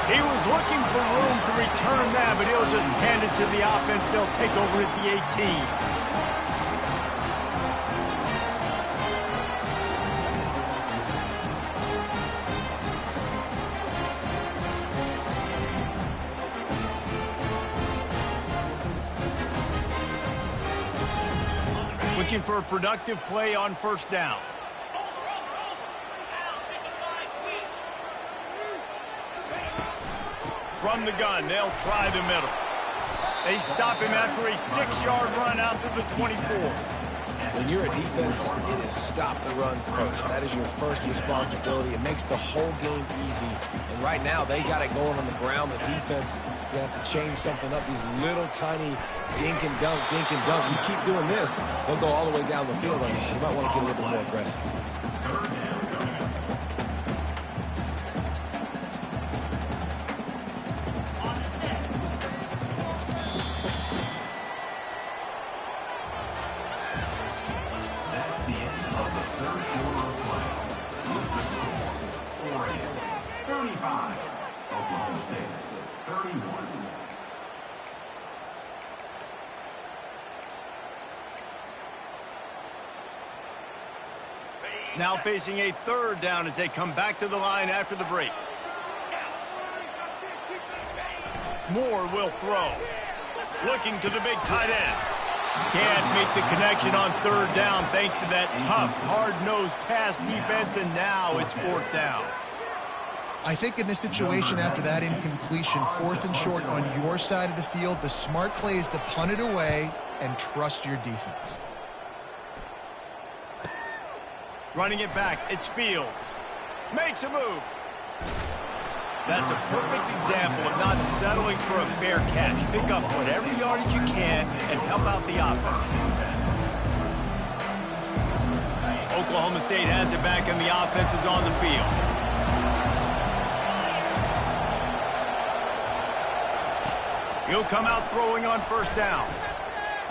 He was looking for room to return that, but he'll just hand it to the offense. They'll take over at the 18. Looking for a productive play on first down. From the gun, they'll try the middle. They stop him after a 6-yard run out to the 24. When you're a defense, it is stop the run first. That is your first responsibility. It makes the whole game easy. And right now, they got it going on the ground. The defense is going to have to change something up. These little tiny dink and dunk, dink and dunk. You keep doing this, they'll go all the way down the field on you, so you might want to get a little bit more aggressive. That's the end of the third quarter of play. With the score, Oregon 35, Oklahoma State 31. Now facing a third down as they come back to the line after the break. Moore will throw. Looking to the big tight end. Can't make the connection on third down thanks to that tough, hard-nosed pass defense, and now it's fourth down. I think in this situation after that incompletion, 4th and short on your side of the field, the smart play is to punt it away and trust your defense. Running it back, it's Fields. Makes a move. That's a perfect example of not settling for a fair catch. Pick up whatever yardage you can and help out the offense. Oklahoma State has it back and the offense is on the field. He'll come out throwing on first down.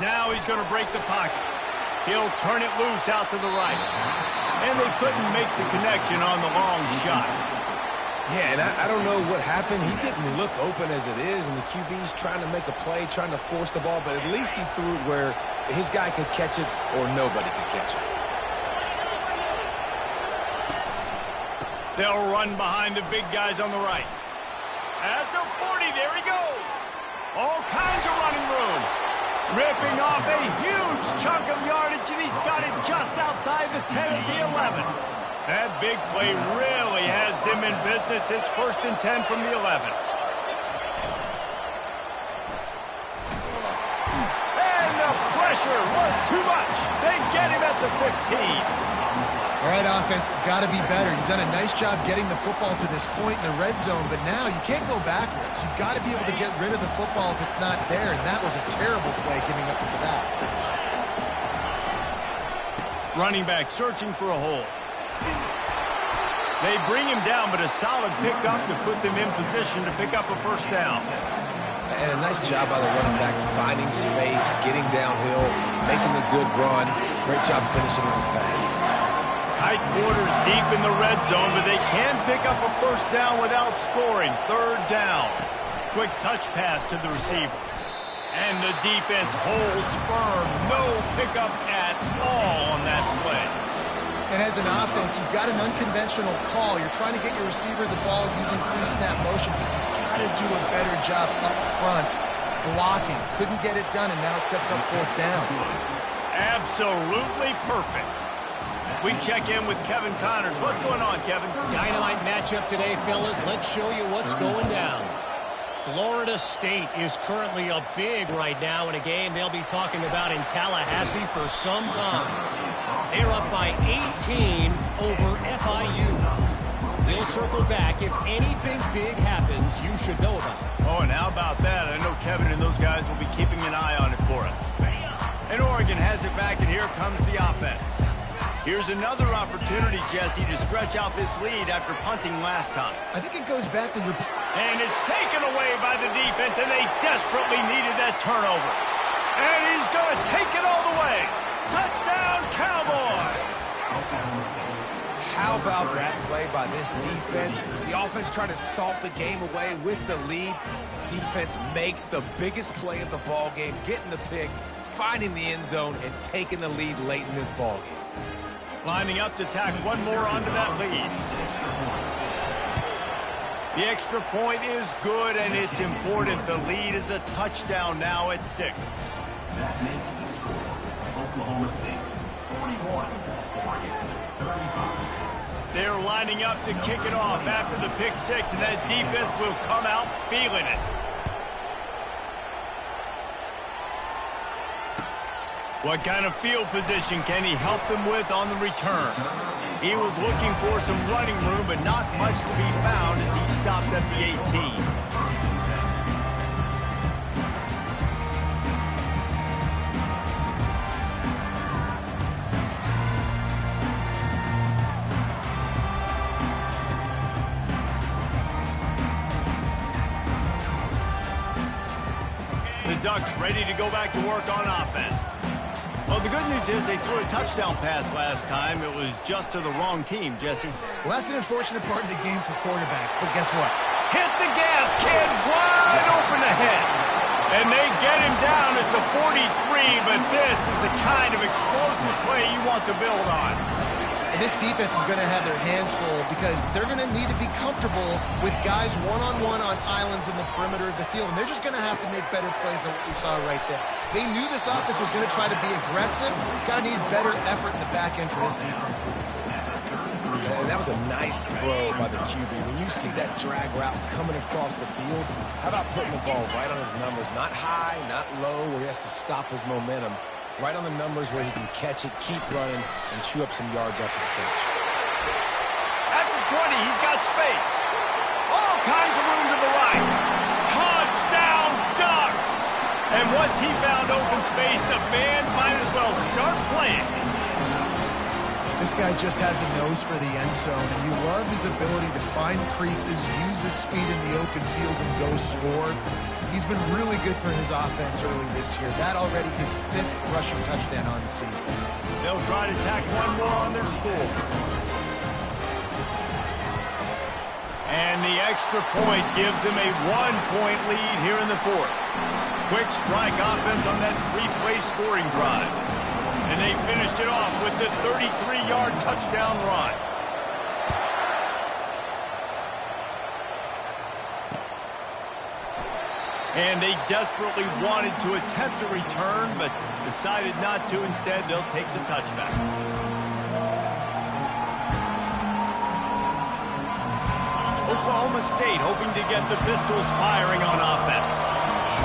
Now he's going to break the pocket. He'll turn it loose out to the right. And they couldn't make the connection on the long shot. Yeah, and I don't know what happened. He didn't look open as it is, and the QB's trying to make a play, trying to force the ball, but at least he threw it where his guy could catch it or nobody could catch it. They'll run behind the big guys on the right. At the 40, there he goes. All kinds of running room. Ripping off a huge chunk of yardage, and he's got it just outside the 10 of the 11. That big play really has them in business. It's 1st and 10 from the 11. And the pressure was too much. They get him at the 15. All right, offense has got to be better. You've done a nice job getting the football to this point in the red zone, but now you can't go backwards. You've got to be able to get rid of the football if it's not there, and that was a terrible play giving up the sack. Running back searching for a hole. They bring him down, but a solid pickup to put them in position to pick up a first down. And a nice job by the running back finding space, getting downhill, making the good run. Great job finishing with his pads. Tight quarters deep in the red zone, but they can pick up a first down without scoring. Third down. Quick touch pass to the receiver. And the defense holds firm. No pickup at all on that play. And as an offense, you've got an unconventional call. You're trying to get your receiver the ball using pre-snap motion, but you've got to do a better job up front blocking. Couldn't get it done, and now it sets up fourth down. Absolutely perfect. We check in with Kevin Connors. What's going on, Kevin? Dynamite matchup today, fellas. Let's show you what's going down. Florida State is currently up big right now in a game they'll be talking about in Tallahassee for some time. They're up by 18 over FIU. We'll circle back. If anything big happens, you should know about it. Oh, and how about that? I know Kevin and those guys will be keeping an eye on it for us. And Oregon has it back, and here comes the offense. Here's another opportunity, Jesse, to stretch out this lead after punting last time. I think it goes back to... And it's taken away by the defense, and they desperately needed that turnover. And he's going to take it all the way. Touchdown, Cowboys! How about that play by this defense? The offense trying to salt the game away with the lead. Defense makes the biggest play of the ball game, getting the pick, finding the end zone, and taking the lead late in this ball game. Lining up to tack one more onto that lead. The extra point is good, and it's important. The lead is a touchdown now at 6. That makes the score Oklahoma State 41, Oregon 35. They're lining up to kick it off after the pick 6, and that defense will come out feeling it. What kind of field position can he help them with on the return? He was looking for some running room, but not much to be found as he stopped at the 18. The Ducks ready to go back to work on offense. Well, the good news is they threw a touchdown pass last time. It was just to the wrong team, Jesse. Well, that's an unfortunate part of the game for quarterbacks, but guess what? Hit the gas, kid, wide open ahead. And they get him down at the 43, but this is the kind of explosive play you want to build on. And this defense is going to have their hands full because they're going to need to be comfortable with guys one-on-one on islands in the perimeter of the field. And they're just going to have to make better plays than what we saw right there. They knew this offense was going to try to be aggressive. Got to need better effort in the back end for this defense. And that was a nice throw by the QB. When you see that drag route coming across the field, how about putting the ball right on his numbers? Not high, not low, where he has to stop his momentum. Right on the numbers where he can catch it, keep running, and chew up some yards after the catch. At the 20, he's got space. All kinds of room to the right. Touchdown, Ducks! And once he found open space, the band might as well start playing. This guy just has a nose for the end zone, and you love his ability to find creases, use his speed in the open field, and go score. He's been really good for his offense early this year. That already his 5th rushing touchdown on the season. They'll try to tack one more on their score. And the extra point gives him a 1-point lead here in the 4th. Quick strike offense on that 3-play scoring drive. And they finished it off with the 33-yard touchdown run. And they desperately wanted to attempt a return, but decided not to. Instead, they'll take the touchback. Oklahoma State hoping to get the Pistols firing on offense.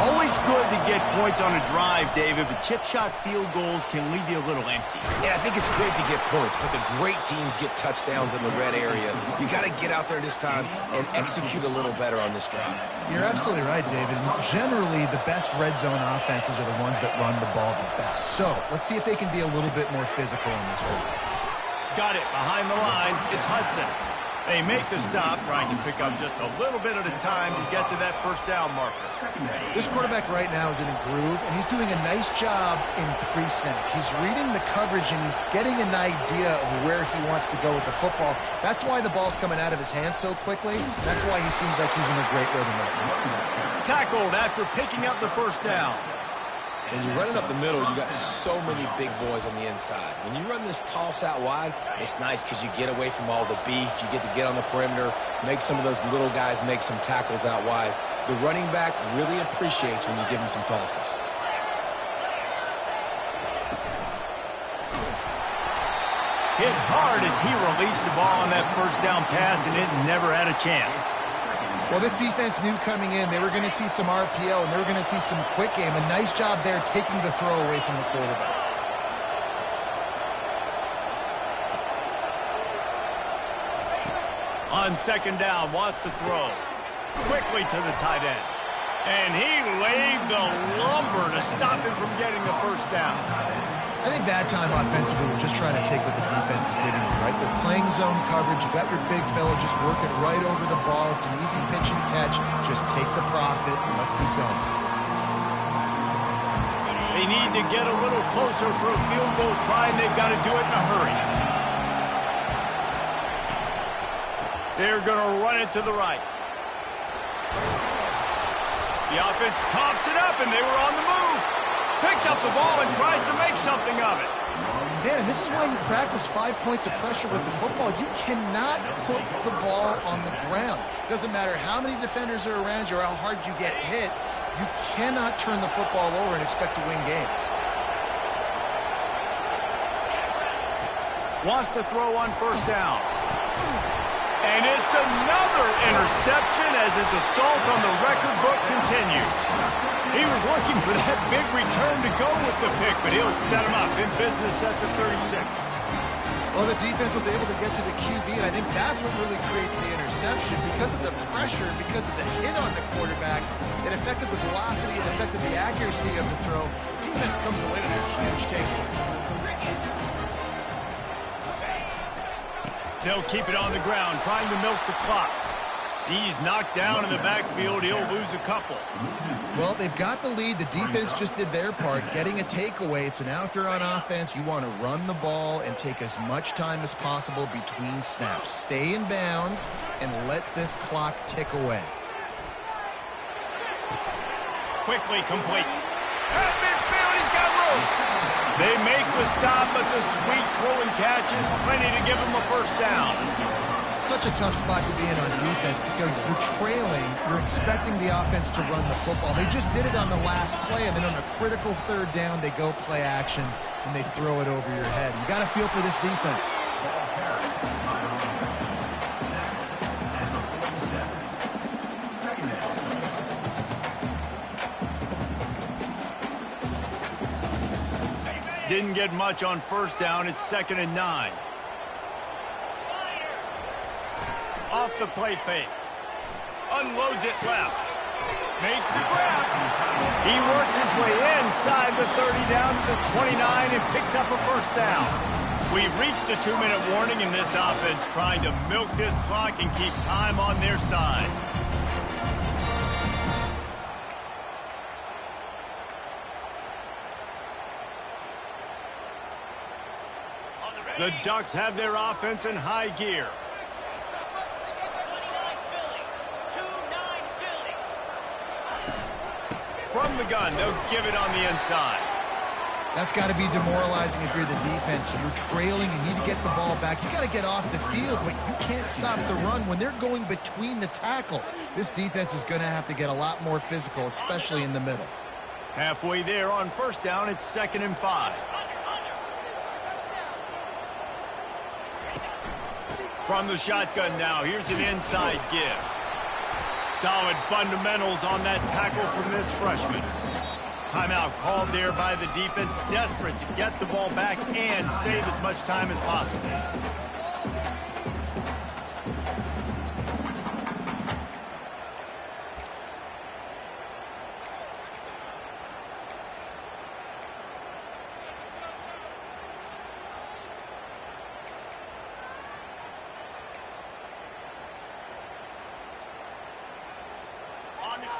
Always good to get points on a drive, David, but chip shot field goals can leave you a little empty. Yeah, I think it's great to get points, but the great teams get touchdowns in the red area. You got to get out there this time and execute a little better on this drive. You're absolutely right, David. Generally, the best red zone offenses are the ones that run the ball the best. So let's see if they can be a little bit more physical in this one. Got it behind the line. It's Hudson. They make the stop, trying to pick up just a little bit at a time to get to that first down marker. This quarterback right now is in a groove, and he's doing a nice job in pre-snap. He's reading the coverage, and he's getting an idea of where he wants to go with the football. That's why the ball's coming out of his hands so quickly. That's why he seems like he's in a great rhythm right now. Tackled after picking up the first down. When you're running up the middle, you got so many big boys on the inside. When you run this toss out wide, it's nice because you get away from all the beef. You get to get on the perimeter, make some of those little guys make some tackles out wide. The running back really appreciates when you give him some tosses. Hit hard as he released the ball on that first down pass, and it never had a chance. Well, this defense knew coming in they were going to see some RPO, and they were going to see some quick game. A nice job there taking the throw away from the quarterback. On second down, wants to throw. Quickly to the tight end. And he laid the lumber to stop him from getting the first down. I think that time offensively, we're just trying to take what the defense is giving you, right? They're playing zone coverage. You got your big fella just working right over the ball. It's an easy pitch and catch. Just take the profit and let's keep going. They need to get a little closer for a field goal try, and they've got to do it in a hurry. They're going to run it to the right. The offense coughs it up, and they were on the move. Picks up the ball and tries to make something of it. Man, and this is why you practice 5 points of pressure with the football. You cannot put the ball on the ground. Doesn't matter how many defenders are around you or how hard you get hit. You cannot turn the football over and expect to win games. Wants to throw on first down. And it's another interception as his assault on the record book continues. He was looking for that big return to go with the pick, but he'll set him up in business at the 36. Well, the defense was able to get to the QB, and I think that's what really creates the interception. Because of the pressure, because of the hit on the quarterback, it affected the velocity, it affected the accuracy of the throw. Defense comes away with a huge takeaway. They'll keep it on the ground, trying to milk the clock. He's knocked down in the backfield. He'll lose a couple. Well, they've got the lead. The defense just did their part, getting a takeaway. So now if you're on offense, you want to run the ball and take as much time as possible between snaps. Stay in bounds and let this clock tick away. Quickly complete. At midfield, he's got room. They make the stop, but the sweet throw and catch is plenty to give him a first down. Such a tough spot to be in on defense because you're trailing. You're expecting the offense to run the football. They just did it on the last play, and then on a critical third down, they go play action, and they throw it over your head. You got to feel for this defense. Didn't get much on first down. It's 2nd and 9. Off the play fake. Unloads it left. Makes the grab. He works his way inside the 30 down to the 29 and picks up a first down. We've reached the 2-minute warning in this offense, trying to milk this clock and keep time on their side. The Ducks have their offense in high gear. From the gun, they'll give it on the inside. That's got to be demoralizing if you're the defense. So you're trailing, you need to get the ball back. You got to get off the field, but you can't stop the run when they're going between the tackles. This defense is going to have to get a lot more physical, especially in the middle. Halfway there on first down, it's 2nd and 5. From the shotgun now, here's an inside give. Solid fundamentals on that tackle from this freshman. Timeout called there by the defense, desperate to get the ball back and save as much time as possible.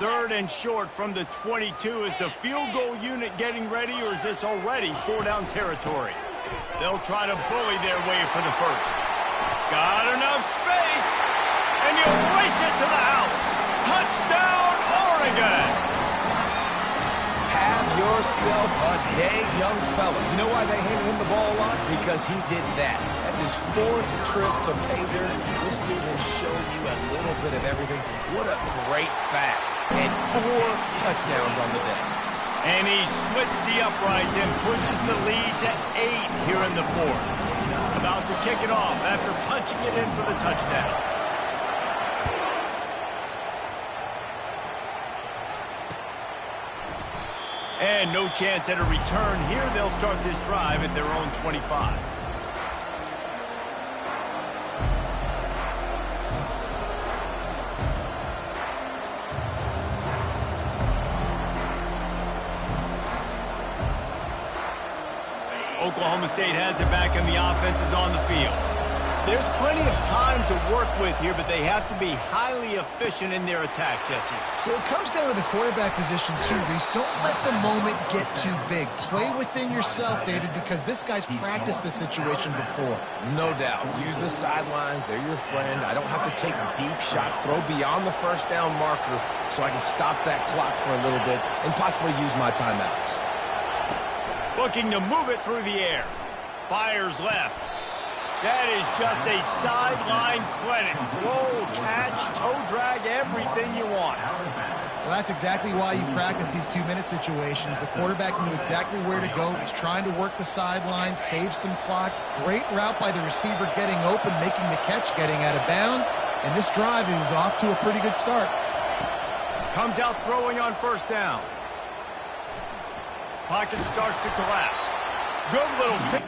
Third and short from the 22. Is the field goal unit getting ready, or is this already 4-down territory? They'll try to bully their way for the first. Got enough space, and you'll race it to the house. Touchdown, Oregon! Have yourself a day, young fella. You know why they handed him the ball a lot? Because he did that. That's his 4th trip to pay dirt. This dude has shown you a little bit of everything. What a great back. And 4 touchdowns on the day. And he splits the uprights and pushes the lead to 8 here in the 4th. About to kick it off after punching it in for the touchdown. And no chance at a return here. They'll start this drive at their own 25. Oklahoma State has it back and the offense is on the field. There's plenty of time to work with here, but they have to be highly efficient in their attack, Jesse. So it comes down to the quarterback position too, Reese. Don't let the moment get too big. Play within yourself, David, because this guy's practiced this situation before. No doubt. Use the sidelines. They're your friend. I don't have to take deep shots, throw beyond the first down marker so I can stop that clock for a little bit and possibly use my timeouts. Looking to move it through the air. Fires left. That is just a sideline clinic. Throw, catch, toe drag, everything you want. Well, that's exactly why you practice these 2-minute situations. The quarterback knew exactly where to go. He's trying to work the sideline, save some clock. Great route by the receiver getting open, making the catch, getting out of bounds. And this drive is off to a pretty good start. Comes out throwing on first down. Pocket starts to collapse. Good little pick.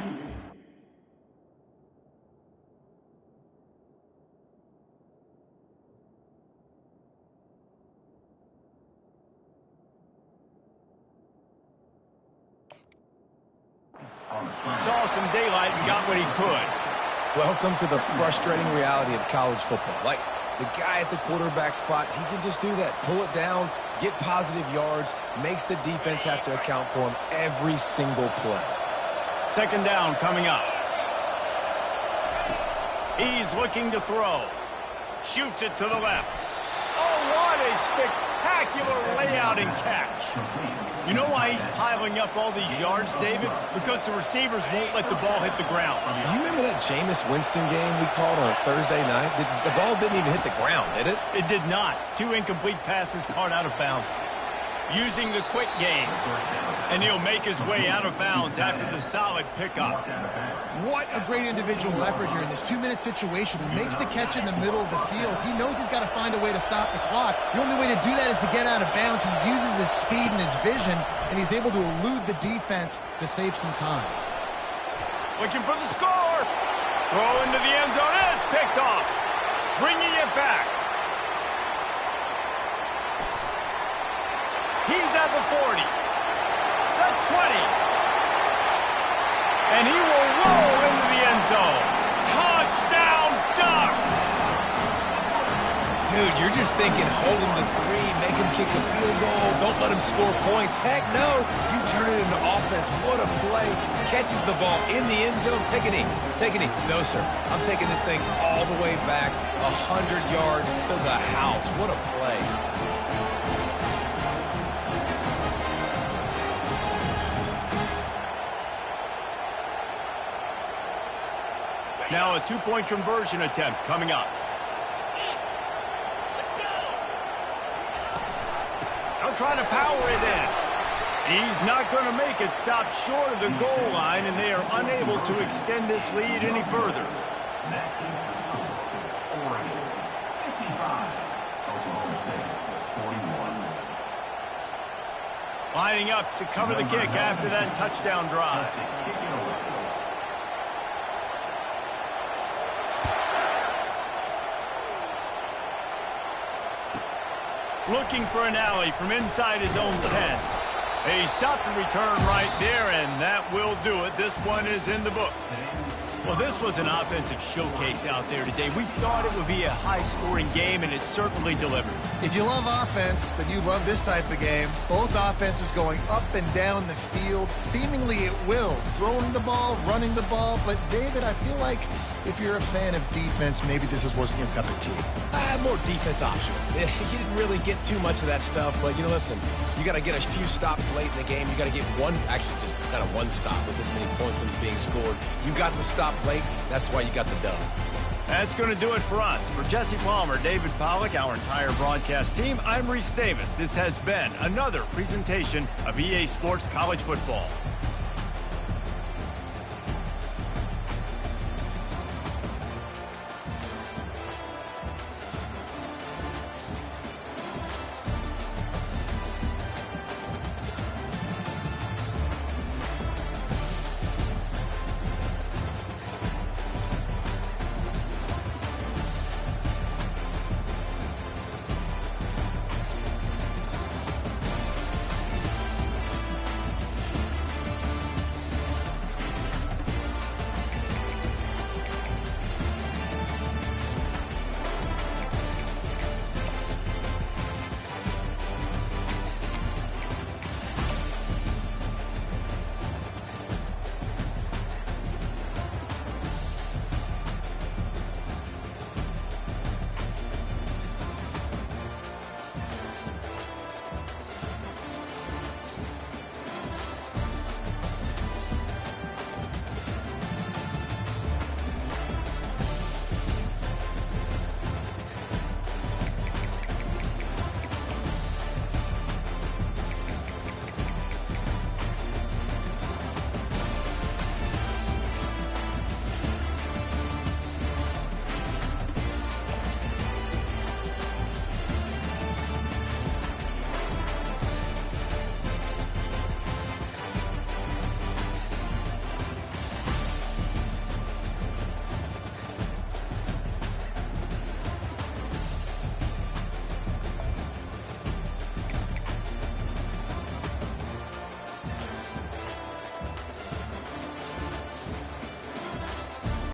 Saw some daylight and got what he could. Welcome to the frustrating reality of college football. Like, the guy at the quarterback spot, he can just do that. Pull it down, get positive yards, makes the defense have to account for him every single play. Second down coming up. He's looking to throw. Shoots it to the left. Oh, what a spectacular layout and catch. You know why he's piling up all these yards, David? Because the receivers won't let the ball hit the ground. You remember that Jameis Winston game we called on a Thursday night? The ball didn't even hit the ground, did it? It did not. 2 incomplete passes caught out of bounds. Using the quick game. And he'll make his way out of bounds after the solid pickup. What a great individual effort here in this 2-minute situation. He makes the catch in the middle of the field. He knows he's got to find a way to stop the clock. The only way to do that is to get out of bounds. He uses his speed and his vision, and he's able to elude the defense to save some time. Looking for the score. Throw into the end zone. It's picked off. Bringing it back. He's at the 40. The 20. And he will roll into the end zone. Touchdown, Ducks! Dude, you're just thinking hold him to 3, make him kick the field goal, don't let him score points. Heck no, you turn it into offense. What a play. Catches the ball in the end zone. Take a knee. Take a knee. No, sir. I'm taking this thing all the way back 100 yards to the house. What a play. Now a 2-point conversion attempt coming up. They'll try to power it in. He's not going to make it. Stop short of the goal line, and they are unable to extend this lead any further. That is the score. Oregon 55, Oklahoma State Lining up to cover the kick after that touchdown drive. Looking for an alley from inside his own 10. A stop and return right there, and that will do it. This one is in the book. Well, this was an offensive showcase out there today. We thought it would be a high-scoring game, and it certainly delivered. If you love offense, then you love this type of game. Both offenses going up and down the field, seemingly at will. Throwing the ball, running the ball. But, David, I feel like if you're a fan of defense, maybe this wasn't your cup of tea. More defense optional. You didn't really get too much of that stuff, but, listen, you got to get a few stops late in the game. You got to get actually just kind of one stop with this many points being scored. You got the stop late. That's why you got the dub. That's going to do it for us. For Jesse Palmer, David Pollack, our entire broadcast team, I'm Reese Davis. This has been another presentation of EA Sports College Football.